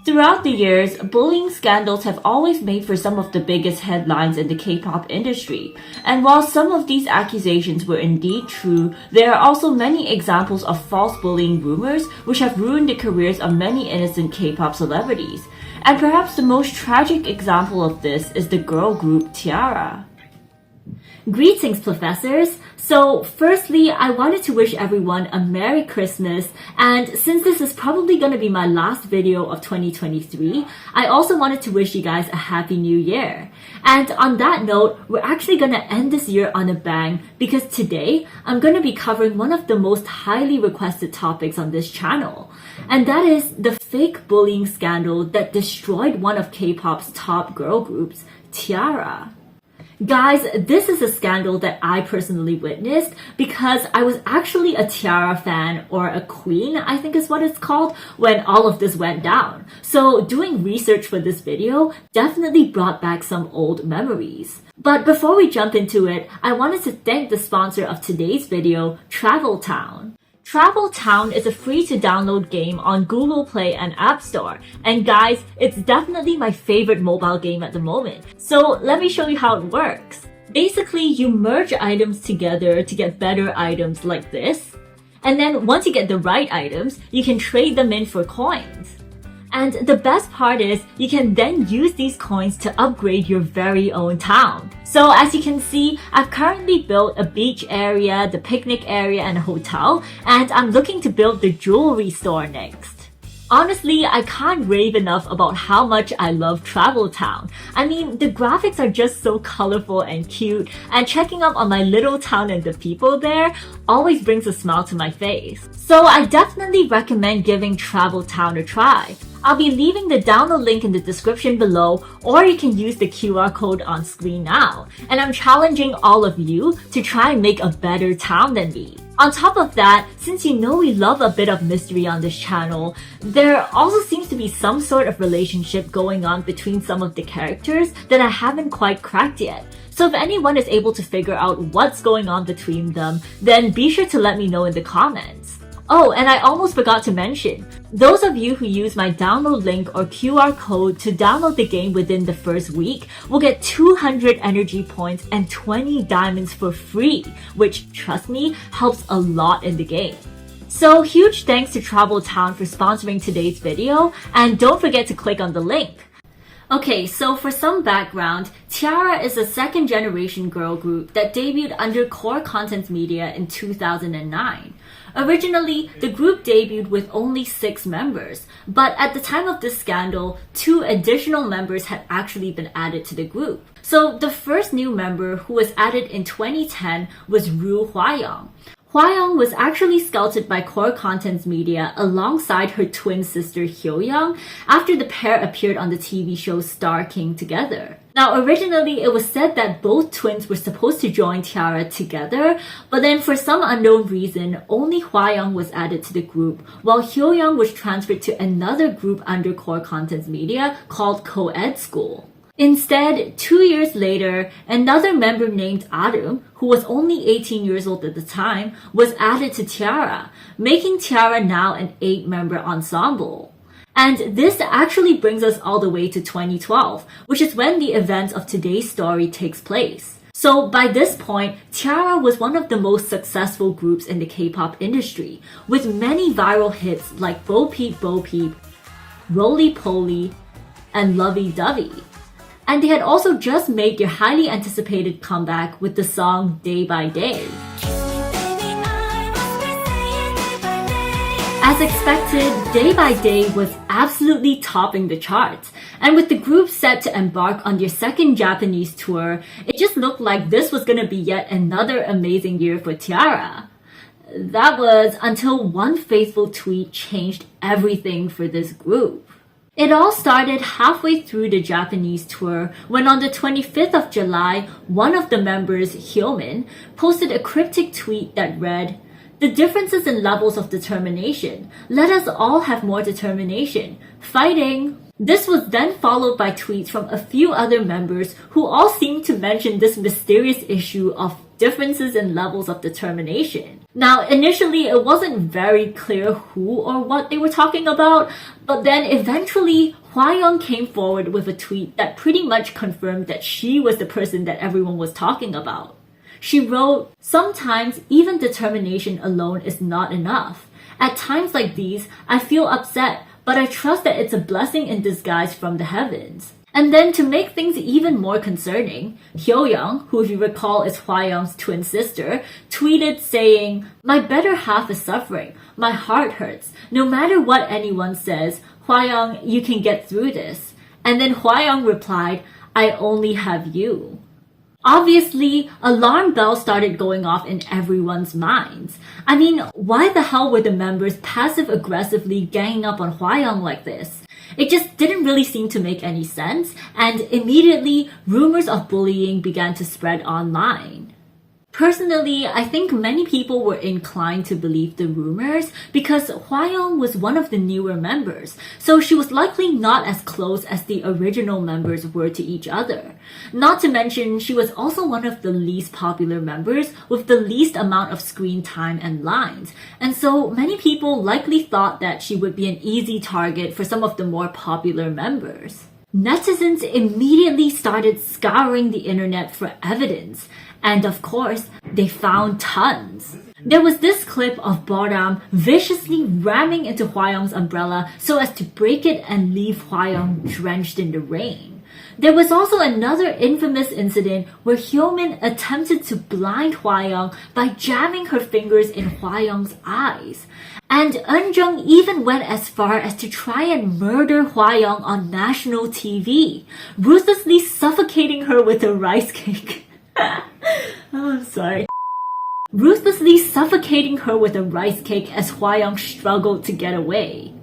Throughout the years, bullying scandals have always made for some of the biggest headlines in the K-pop industry. And while some of these accusations were indeed true, there are also many examples of false bullying rumors which have ruined the careers of many innocent K-pop celebrities. And perhaps the most tragic example of this is the girl group T-ara. Greetings, professors! So, firstly, I wanted to wish everyone a Merry Christmas, and since this is probably going to be my last video of 2023, I also wanted to wish you guys a Happy New Year. And on that note, we're actually going to end this year on a bang, because today, I'm going to be covering one of the most highly requested topics on this channel, and that is the fake bullying scandal that destroyed one of K-pop's top girl groups, T-ara. Guys, this is a scandal that I personally witnessed because I was actually a T-ara fan, or a queen, I think is what it's called, when all of this went down. So doing research for this video definitely brought back some old memories. But before we jump into it, I wanted to thank the sponsor of today's video, Travel Town. Travel Town is a free-to-download game on Google Play and App Store. And guys, it's definitely my favorite mobile game at the moment. So let me show you how it works. Basically, you merge items together to get better items like this. And then once you get the right items, you can trade them in for coins. And the best part is, you can then use these coins to upgrade your very own town. So as you can see, I've currently built a beach area, the picnic area, and a hotel, and I'm looking to build the jewelry store next. Honestly, I can't rave enough about how much I love Travel Town. I mean, the graphics are just so colorful and cute, and checking up on my little town and the people there always brings a smile to my face. So I definitely recommend giving Travel Town a try. I'll be leaving the download link in the description below, or you can use the QR code on screen now. And I'm challenging all of you to try and make a better town than me. On top of that, since you know we love a bit of mystery on this channel, there also seems to be some sort of relationship going on between some of the characters that I haven't quite cracked yet. So if anyone is able to figure out what's going on between them, then be sure to let me know in the comments. Oh, and I almost forgot to mention, those of you who use my download link or QR code to download the game within the first week will get 200 energy points and 20 diamonds for free, which, trust me, helps a lot in the game. So huge thanks to Travel Town for sponsoring today's video, and don't forget to click on the link. Okay, so for some background, T-ara is a second-generation girl group that debuted under Core Content Media in 2009. Originally, the group debuted with only 6 members, but at the time of this scandal, 2 additional members had actually been added to the group. So the first new member, who was added in 2010, was Hwayoung. Hwayoung was actually scouted by Core Content Media alongside her twin sister Hwayoung after the pair appeared on the TV show Star King together. Now, originally, it was said that both twins were supposed to join T-ara together, but then for some unknown reason, only Hwayoung was added to the group, while Hwayoung was transferred to another group under Core Content Media called Co-ed School. Instead, 2 years later, another member named Arum, who was only 18 years old at the time, was added to T-ara, making T-ara now an 8-member ensemble. And this actually brings us all the way to 2012, which is when the events of today's story takes place. So by this point, T-ara was one of the most successful groups in the K-pop industry, with many viral hits like Bo Peep Bo Peep, Roly Poly, and Lovey Dovey. And they had also just made their highly anticipated comeback with the song Day by Day. As expected, Day by Day was absolutely topping the charts, and with the group set to embark on their second Japanese tour, it just looked like this was gonna be yet another amazing year for T-ara. That was until one faithful tweet changed everything for this group. It all started halfway through the Japanese tour when on the 25th of July, one of the members, Hyomin, posted a cryptic tweet that read, "The differences in levels of determination. Let us all have more determination. Fighting!" This was then followed by tweets from a few other members who all seemed to mention this mysterious issue of differences in levels of determination. Now, initially, it wasn't very clear who or what they were talking about, but then eventually, Hwayoung came forward with a tweet that pretty much confirmed that she was the person that everyone was talking about. She wrote, "Sometimes even determination alone is not enough. At times like these, I feel upset, but I trust that it's a blessing in disguise from the heavens." And then to make things even more concerning, Hwayoung, who if you recall is Hwayoung's twin sister, tweeted saying, "My better half is suffering. My heart hurts. No matter what anyone says, Hwayoung, you can get through this." And then Hwayoung replied, "I only have you." Obviously, alarm bells started going off in everyone's minds. I mean, why the hell were the members passive-aggressively ganging up on Hwayoung like this? It just didn't really seem to make any sense, and immediately, rumors of bullying began to spread online. Personally, I think many people were inclined to believe the rumors because Hwayoung was one of the newer members, so she was likely not as close as the original members were to each other. Not to mention, she was also one of the least popular members with the least amount of screen time and lines, and so many people likely thought that she would be an easy target for some of the more popular members. Netizens immediately started scouring the internet for evidence. And of course, they found tons. There was this clip of Boram viciously ramming into Hwayoung's umbrella so as to break it and leave Hwayoung drenched in the rain. There was also another infamous incident where Hyomin attempted to blind Hwayoung by jamming her fingers in Hwayoung's eyes. And Eunjung even went as far as to try and murder Hwayoung on national TV, ruthlessly suffocating her with a rice cake. Oh, I'm sorry. Ruthlessly suffocating her with a rice cake as Hwayoung struggled to get away.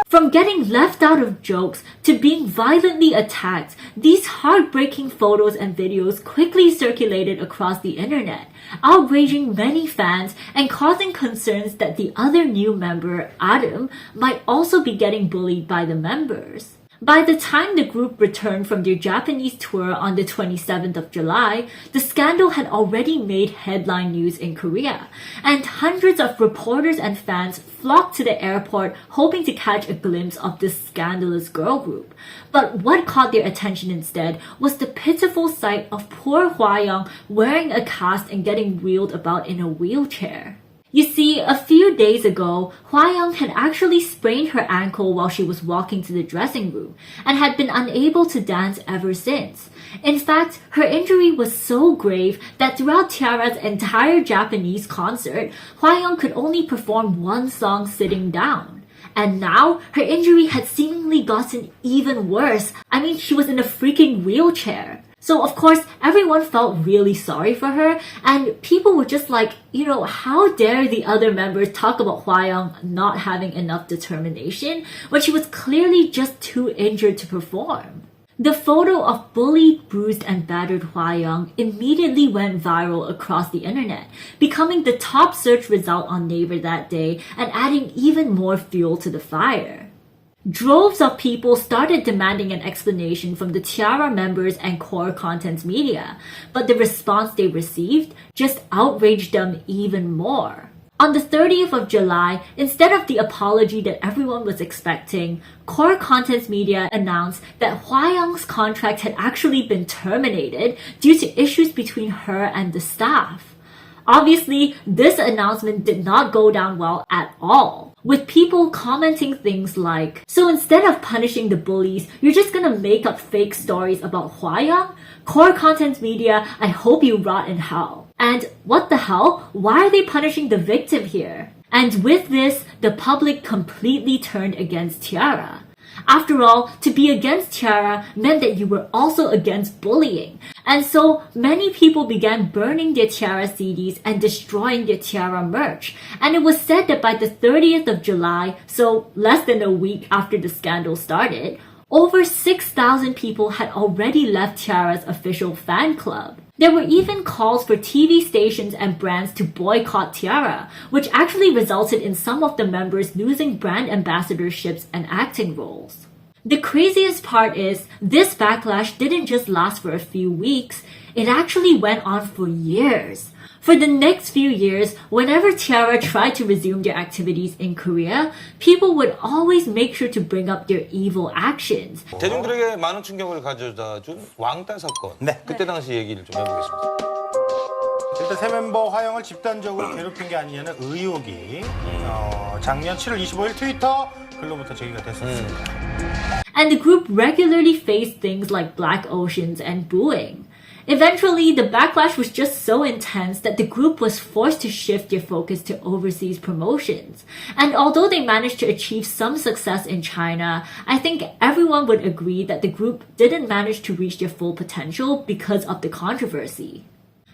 From getting left out of jokes to being violently attacked, these heartbreaking photos and videos quickly circulated across the internet, outraging many fans and causing concerns that the other new member, Adam, might also be getting bullied by the members. By the time the group returned from their Japanese tour on the 27th of July, the scandal had already made headline news in Korea, and hundreds of reporters and fans flocked to the airport hoping to catch a glimpse of this scandalous girl group. But what caught their attention instead was the pitiful sight of poor Hwayoung wearing a cast and getting wheeled about in a wheelchair. You see, a few days ago, Hwayoung had actually sprained her ankle while she was walking to the dressing room and had been unable to dance ever since. In fact, her injury was so grave that throughout T-ara's entire Japanese concert, Hwayoung could only perform one song sitting down. And now, her injury had seemingly gotten even worse. I mean, she was in a freaking wheelchair. So of course, everyone felt really sorry for her, and people were just like, how dare the other members talk about Hwayoung not having enough determination when she was clearly just too injured to perform. The photo of bullied, bruised, and battered Hwayoung immediately went viral across the internet, becoming the top search result on Naver that day and adding even more fuel to the fire. Droves of people started demanding an explanation from the T-ara members and core contents media, but the response they received just outraged them even more. On the 30th of July, instead of the apology that everyone was expecting, core contents media announced that Hwayoung's contract had actually been terminated due to issues between her and the staff. Obviously, this announcement did not go down well at all, with people commenting things like, "So instead of punishing the bullies, you're just gonna make up fake stories about Hwayoung? Core content media, I hope you rot in hell. And what the hell? Why are they punishing the victim here?" And with this, the public completely turned against T-ara. After all, to be against T-ara meant that you were also against bullying. And so many people began burning their T-ara CDs and destroying their T-ara merch. And it was said that by the 30th of July, so less than a week after the scandal started, over 6,000 people had already left T-ara's official fan club. There were even calls for TV stations and brands to boycott T-ara, which actually resulted in some of the members losing brand ambassadorships and acting roles. The craziest part is, this backlash didn't just last for a few weeks, it actually went on for years. For the next few years, whenever T-ara tried to resume their activities in Korea, people would always make sure to bring up their evil actions. 대중들에게 많은 충격을 가져다 준 왕따 사건. 네. 그때 당시 얘기를 좀 해보겠습니다. 일단 세 멤버 화영을 집단적으로 괴롭힌 게 아니냐는 의혹이 작년 7월 25일 트위터 글로부터 제기가 됐었습니다. And the group regularly faced things like black oceans and booing. Eventually, the backlash was just so intense that the group was forced to shift their focus to overseas promotions. And although they managed to achieve some success in China, I think everyone would agree that the group didn't manage to reach their full potential because of the controversy.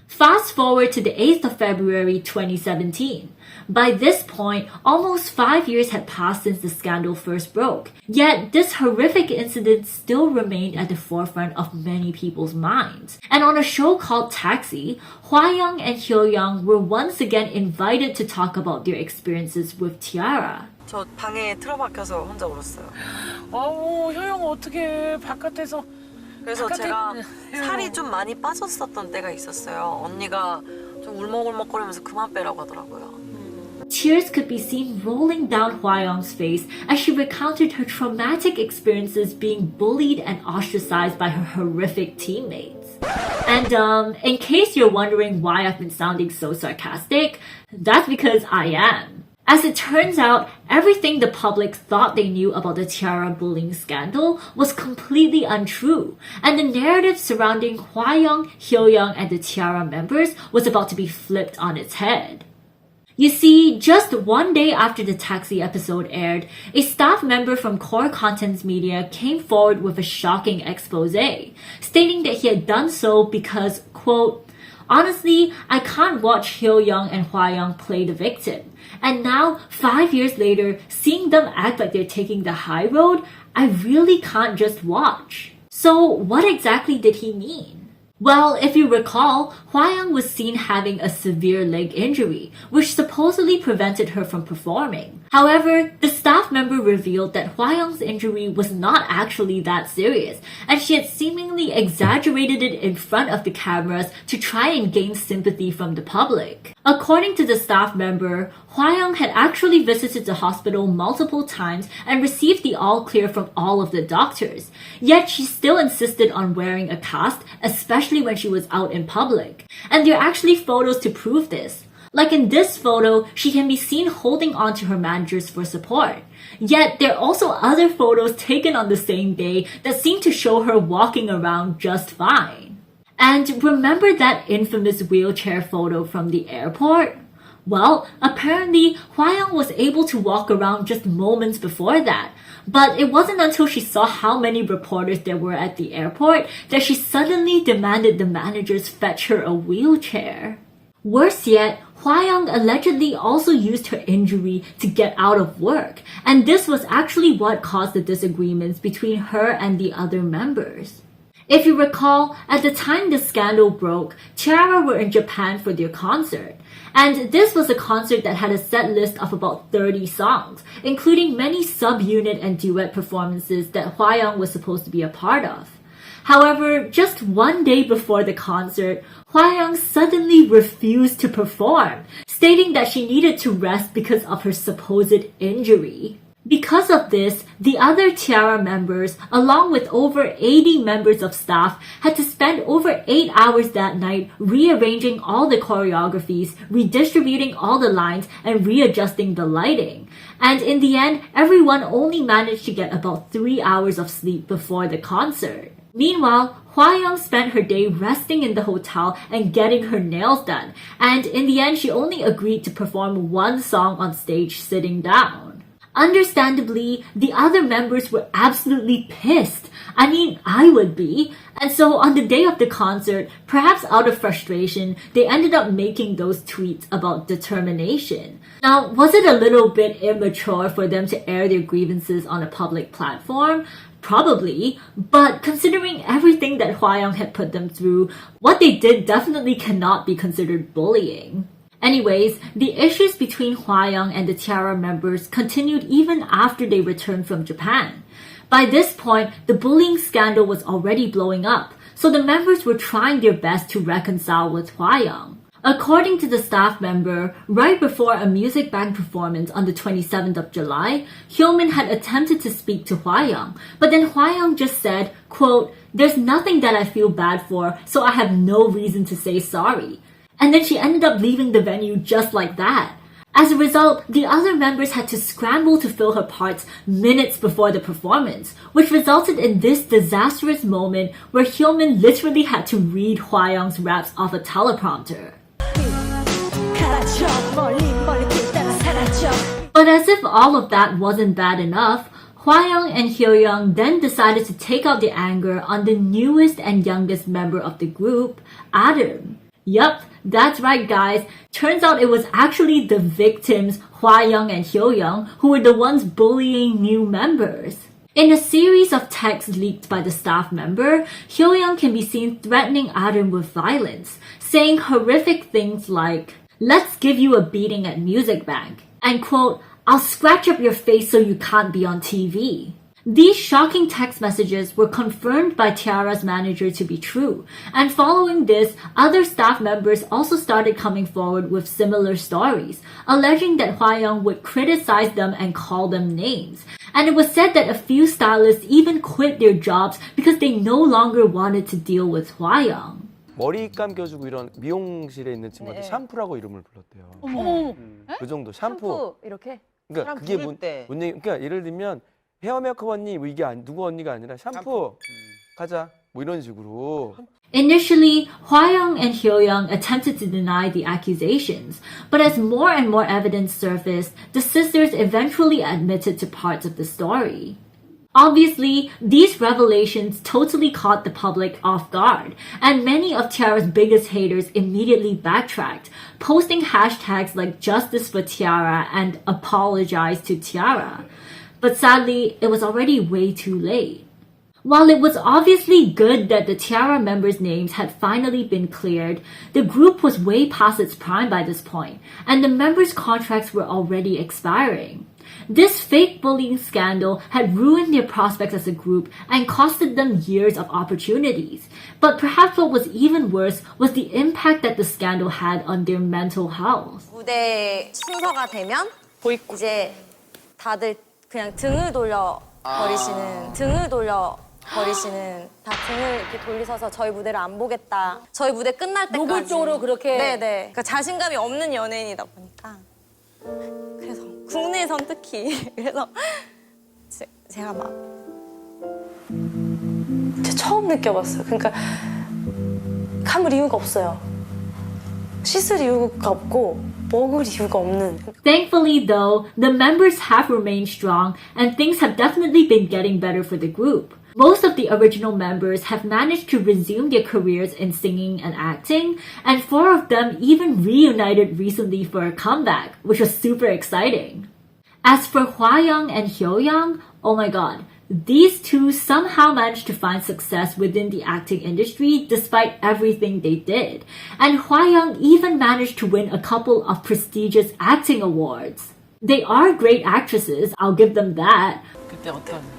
Fast forward to the 8th of February 2017. By this point, almost 5 years had passed since the scandal first broke. Yet, this horrific incident still remained at the forefront of many people's minds. And on a show called Taxi, Hwayoung and Hwayoung were once again invited to talk about their experiences with T-ara. 저 방에 틀어박혀서 혼자 울었어요. 아우, 효영 어떻게 바깥에서 그래서 바깥에 제가 있는 살이 좀 많이 빠졌었던 때가 있었어요. 언니가 좀 울먹울먹거리면서 그만 빼라고 하더라고요. Tears could be seen rolling down Hwayoung's face as she recounted her traumatic experiences being bullied and ostracized by her horrific teammates. And in case you're wondering why I've been sounding so sarcastic, that's because I am. As it turns out, everything the public thought they knew about the T-ara bullying scandal was completely untrue, and the narrative surrounding Hwayoung, Hwayoung, and the T-ara members was about to be flipped on its head. You see, just one day after the Taxi episode aired, a staff member from Core Contents Media came forward with a shocking expose, stating that he had done so because, quote, "Honestly, I can't watch Hwayoung and Hwayoung play the victim. And now, 5 years later, seeing them act like they're taking the high road, I really can't just watch." So, what exactly did he mean? Well, if you recall, Hwayoung was seen having a severe leg injury, which supposedly prevented her from performing. However, the staff member revealed that Hwayoung's injury was not actually that serious, and she had seemingly exaggerated it in front of the cameras to try and gain sympathy from the public. According to the staff member, Hwayoung had actually visited the hospital multiple times and received the all clear from all of the doctors. Yet she still insisted on wearing a cast, especially when she was out in public. And there are actually photos to prove this. Like in this photo, she can be seen holding on to her managers for support. Yet there are also other photos taken on the same day that seem to show her walking around just fine. And remember that infamous wheelchair photo from the airport? Well, apparently, Hwayoung was able to walk around just moments before that. But it wasn't until she saw how many reporters there were at the airport that she suddenly demanded the managers fetch her a wheelchair. Worse yet, Hwayoung allegedly also used her injury to get out of work, and this was actually what caused the disagreements between her and the other members. If you recall, at the time the scandal broke, T-ara were in Japan for their concert. And this was a concert that had a set list of about 30 songs, including many sub-unit and duet performances that Hwayoung was supposed to be a part of. However, just one day before the concert, Hwayoung suddenly refused to perform, stating that she needed to rest because of her supposed injury. Because of this, the other T-ara members, along with over 80 members of staff, had to spend over 8 hours that night rearranging all the choreographies, redistributing all the lines, and readjusting the lighting. And in the end, everyone only managed to get about 3 hours of sleep before the concert. Meanwhile, Hwayoung spent her day resting in the hotel and getting her nails done, and in the end she only agreed to perform one song on stage sitting down. Understandably, the other members were absolutely pissed. I mean, I would be. And so on the day of the concert, perhaps out of frustration, they ended up making those tweets about determination. Now, was it a little bit immature for them to air their grievances on a public platform? Probably, but considering everything that Hwayoung had put them through, what they did definitely cannot be considered bullying. Anyways, the issues between Hwayoung and the T-ara members continued even after they returned from Japan. By this point, the bullying scandal was already blowing up, so the members were trying their best to reconcile with Hwayoung. According to the staff member, right before a music bank performance on the 27th of July, Hyomin had attempted to speak to Hwayoung, but then Hwayoung just said, quote, "There's nothing that I feel bad for, so I have no reason to say sorry." And then she ended up leaving the venue just like that. As a result, the other members had to scramble to fill her parts minutes before the performance, which resulted in this disastrous moment where Hyomin literally had to read Hwayoung's raps off a teleprompter. But as if all of that wasn't bad enough, Hwayoung and Hyoyoung then decided to take out their anger on the newest and youngest member of the group, Adam. Yup, that's right guys. Turns out it was actually the victims, Hwayoung and Hyoyoung, who were the ones bullying new members. In a series of texts leaked by the staff member, Hyoyoung can be seen threatening Adam with violence, saying horrific things like, "Let's give you a beating at Music Bank," and quote, "I'll scratch up your face so you can't be on TV." These shocking text messages were confirmed by T-ara's manager to be true, and following this, other staff members also started coming forward with similar stories, alleging that Hwayoung would criticize them and call them names. And it was said that a few stylists even quit their jobs because they no longer wanted to deal with Hwayoung. 머리 감겨주고 이런 미용실에 있는 친구한테 네. 샴푸라고 이름을 불렀대요. 어머. 그 정도 샴푸. 이렇게? 그러니까 사람 그게 부를 때. 그러니까 예를 들면 헤어 메이크업 언니 뭐 이게 누구 언니가 아니라 샴푸 가자 뭐 이런 식으로. Initially, Hwayoung and Hyoyoung attempted to deny the accusations, but as more and more evidence surfaced, the sisters eventually admitted to parts of the story. Obviously, these revelations totally caught the public off guard, and many of T-ara's biggest haters immediately backtracked, posting hashtags like Justice for T-ara and Apologize to T-ara. But sadly, it was already way too late. While it was obviously good that the T-ara members' names had finally been cleared, the group was way past its prime by this point, and the members' contracts were already expiring. This fake bullying scandal had ruined their prospects as a group and costed them years of opportunities. But perhaps what was even worse was the impact that the scandal had on their mental health. 무대 순서가 되면 이제 다들 그냥 등을 돌려 버리시는 다 등을 이렇게 돌리셔서 저희 무대를 안 보겠다. 저희 무대 끝날 때까지 노골적으로 그렇게. 네네. 그러니까 자신감이 없는 연예인이다 보니까 그래서 국내에선 특히 그래서 제가 막 처음 느껴봤어요. 그러니까 감을 이유가 없어요. 씻을 이유가 없고 먹을 이유가 없는. Thankfully though, the members have remained strong and things have definitely been getting better for the group. Most of the original members have managed to resume their careers in singing and acting, and 4 of them even reunited recently for a comeback, which was super exciting. As for Hwayoung and Hyoyoung, oh my god, these two somehow managed to find success within the acting industry despite everything they did, and Hwayoung even managed to win a couple of prestigious acting awards. They are great actresses, I'll give them that. 그때 어떻게 나왔어요?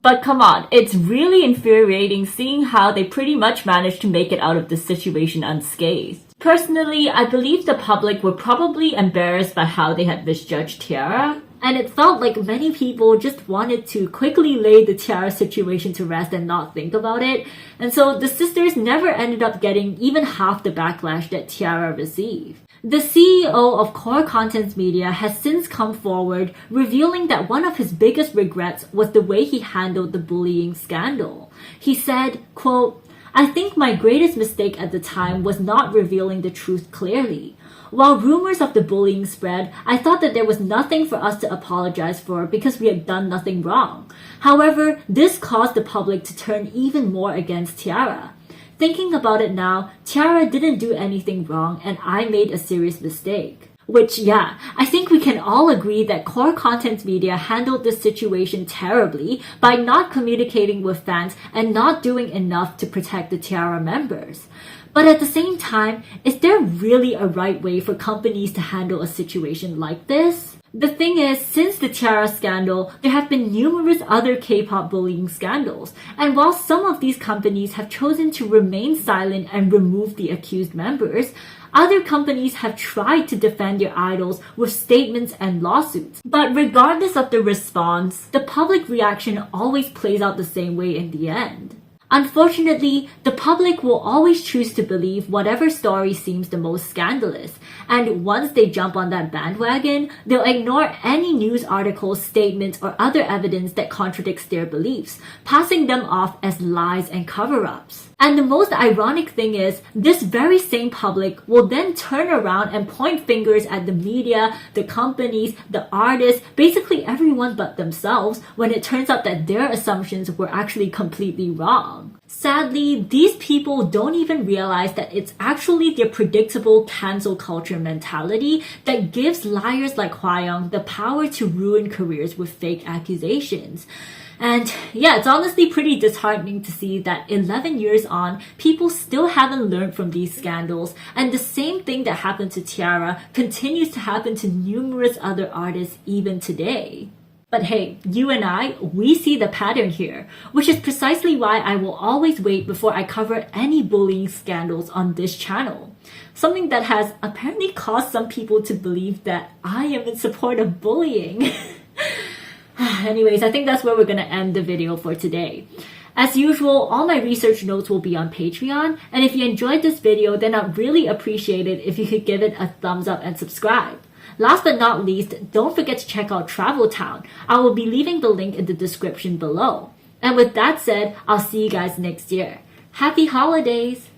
But come on, it's really infuriating seeing how they pretty much managed to make it out of this situation unscathed. Personally, I believe the public were probably embarrassed by how they had misjudged T-ara, and it felt like many people just wanted to quickly lay the T-ara situation to rest and not think about it, and so the sisters never ended up getting even half the backlash that T-ara received. The CEO of Core Contents Media has since come forward, revealing that one of his biggest regrets was the way he handled the bullying scandal. He said, quote, "I think my greatest mistake at the time was not revealing the truth clearly. While rumors of the bullying spread, I thought that there was nothing for us to apologize for because we had done nothing wrong. However, this caused the public to turn even more against T-ara. Thinking about it now, T-ara didn't do anything wrong and I made a serious mistake." Which, yeah, I think we can all agree that Core Contents Media handled this situation terribly by not communicating with fans and not doing enough to protect the T-ara members. But at the same time, is there really a right way for companies to handle a situation like this? The thing is, since the T-ara scandal, there have been numerous other K-pop bullying scandals, and while some of these companies have chosen to remain silent and remove the accused members, other companies have tried to defend their idols with statements and lawsuits. But regardless of the response, the public reaction always plays out the same way in the end. Unfortunately, the public will always choose to believe whatever story seems the most scandalous, and once they jump on that bandwagon, they'll ignore any news articles, statements, or other evidence that contradicts their beliefs, passing them off as lies and cover-ups. And the most ironic thing is, this very same public will then turn around and point fingers at the media, the companies, the artists, basically everyone but themselves, when it turns out that their assumptions were actually completely wrong. Sadly, these people don't even realize that it's actually their predictable cancel culture mentality that gives liars like Hwayoung the power to ruin careers with fake accusations. And yeah, it's honestly pretty disheartening to see that 11 years on, people still haven't learned from these scandals, and the same thing that happened to T-ara continues to happen to numerous other artists even today. But hey, you and I, we see the pattern here, which is precisely why I will always wait before I cover any bullying scandals on this channel. Something that has apparently caused some people to believe that I am in support of bullying. Anyways, I think that's where we're gonna end the video for today. As usual, all my research notes will be on Patreon, and if you enjoyed this video, then I'd really appreciate it if you could give it a thumbs up and subscribe. Last but not least, don't forget to check out Travel Town. I will be leaving the link in the description below. And with that said, I'll see you guys next year. Happy holidays!